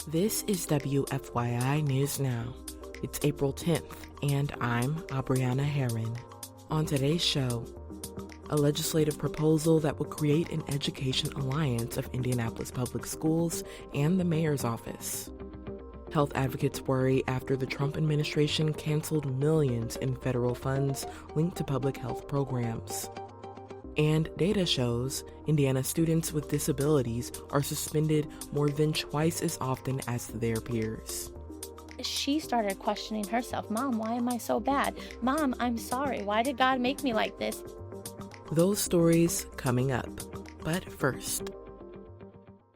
This is WFYI News Now. It's April 10th, and I'm Abriana Herron. On today's show, a legislative proposal that would create an education alliance of Indianapolis Public Schools and the mayor's office. Health advocates worry after the Trump administration canceled millions in federal funds linked to public health programs. And data shows Indiana students with disabilities are suspended more than twice as often as their peers. She started questioning herself. Mom, why am I so bad? Mom, I'm sorry. Why did God make me like this? Those stories coming up. But first,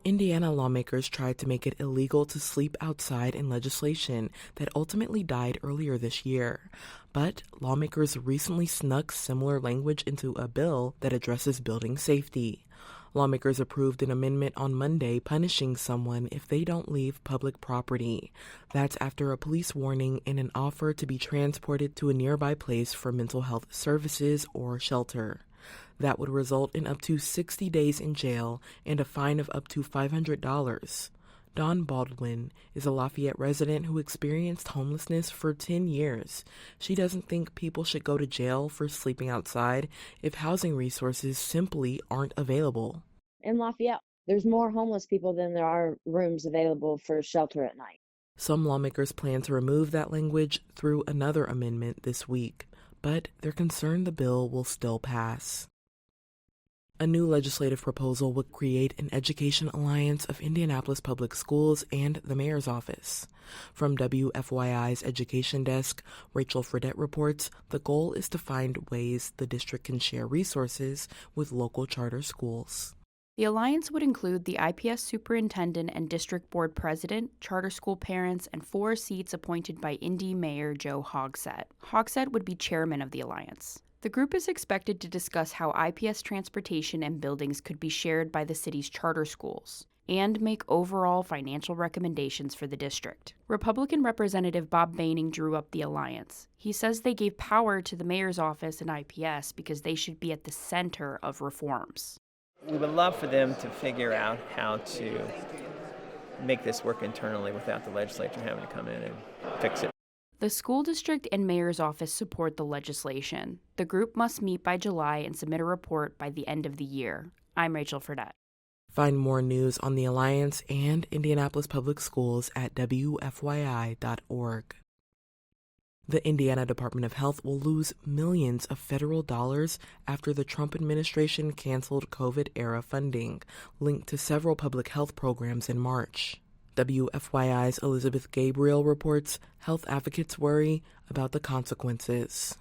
Indiana lawmakers tried to make it illegal to sleep outside in legislation that ultimately died earlier this year. But lawmakers recently snuck similar language into a bill that addresses building safety. Lawmakers approved an amendment on Monday punishing someone if they don't leave public property. That's after a police warning and an offer to be transported to a nearby place for mental health services or shelter. That would result in up to 60 days in jail and a fine of up to $500. Drew Daudelin is a Lafayette resident who experienced homelessness for 10 years. She doesn't think people should go to jail for sleeping outside if housing resources simply aren't available. In Lafayette, there's more homeless people than there are rooms available for shelter at night. Some lawmakers plan to remove that language through another amendment this week, but they're concerned the bill will still pass. A new legislative proposal would create an education alliance of Indianapolis Public Schools and the mayor's office. From WFYI's education desk, Rachel Fredette reports the goal is to find ways the district can share resources with local charter schools. The alliance would include the IPS superintendent and district board president, charter school parents, and 4 seats appointed by Indy Mayor Joe Hogsett. Hogsett would be chairman of the alliance. The group is expected to discuss how IPS transportation and buildings could be shared by the city's charter schools and make overall financial recommendations for the district. Republican Representative Bob Baining drew up the alliance. He says they gave power to the mayor's office and IPS because they should be at the center of reforms. We would love for them to figure out how to make this work internally without the legislature having to come in and fix it. The school district and mayor's office support the legislation. The group must meet by July and submit a report by the end of the year. I'm Rachel Fredette. Find more news on the Alliance and Indianapolis Public Schools at WFYI.org. The Indiana Department of Health will lose millions of federal dollars after the Trump administration canceled COVID-era funding linked to several public health programs in March. WFYI's Elizabeth Gabriel reports health advocates worry about the consequences.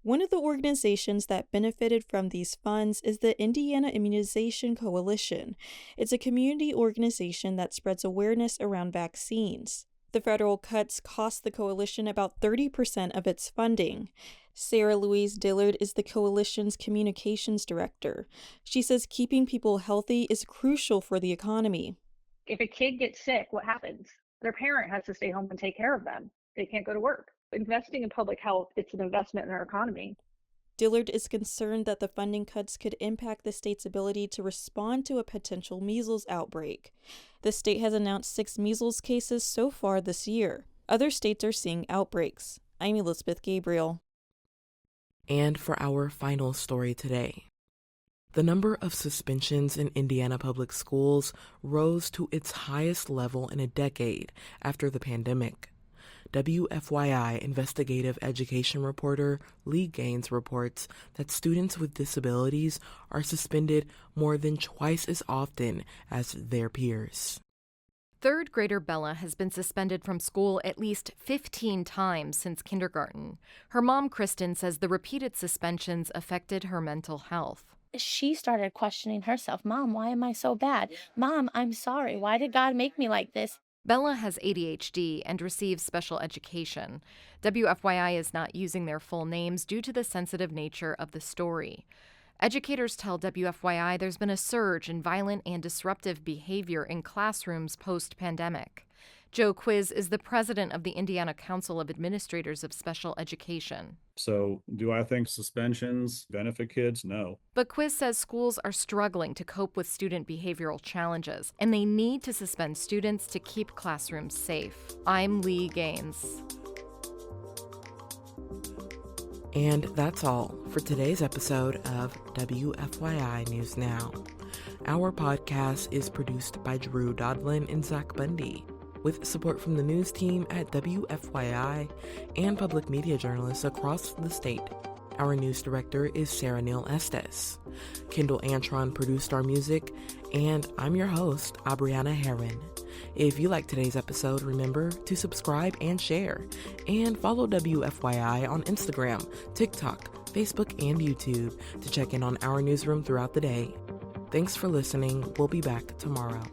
One of the organizations that benefited from these funds is the Indiana Immunization Coalition. It's a community organization that spreads awareness around vaccines. The federal cuts cost the coalition about 30% of its funding. Sarah Louise Dillard is the coalition's communications director. She says keeping people healthy is crucial for the economy. If a kid gets sick, what happens? Their parent has to stay home and take care of them. They can't go to work. Investing in public health, it's an investment in our economy. Dillard is concerned that the funding cuts could impact the state's ability to respond to a potential measles outbreak. The state has announced 6 measles cases so far this year. Other states are seeing outbreaks. I'm Elizabeth Gabriel. And for our final story today, the number of suspensions in Indiana public schools rose to its highest level in a decade after the pandemic. WFYI investigative education reporter Lee Gaines reports that students with disabilities are suspended more than twice as often as their peers. Third grader Bella has been suspended from school at least 15 times since kindergarten. Her mom, Kristen, says the repeated suspensions affected her mental health. She started questioning herself. Mom, why am I so bad? Mom, I'm sorry. Why did God make me like this? Bella has ADHD and receives special education. WFYI is not using their full names due to the sensitive nature of the story. Educators tell WFYI there's been a surge in violent and disruptive behavior in classrooms post-pandemic. Joe Quiz is the president of the Indiana Council of Administrators of Special Education. So do I think suspensions benefit kids? No. But Quiz says schools are struggling to cope with student behavioral challenges, and they need to suspend students to keep classrooms safe. I'm Lee Gaines. And that's all for today's episode of WFYI News Now. Our podcast is produced by Drew Daudelin and Zach Bundy, with support from the news team at WFYI and public media journalists across the state. Our news director is Sarah Neal-Estes. Kendall Antron produced our music, and I'm your host, Abriana Herron. If you like today's episode, remember to subscribe and share, and follow WFYI on Instagram, TikTok, Facebook, and YouTube to check in on our newsroom throughout the day. Thanks for listening. We'll be back tomorrow.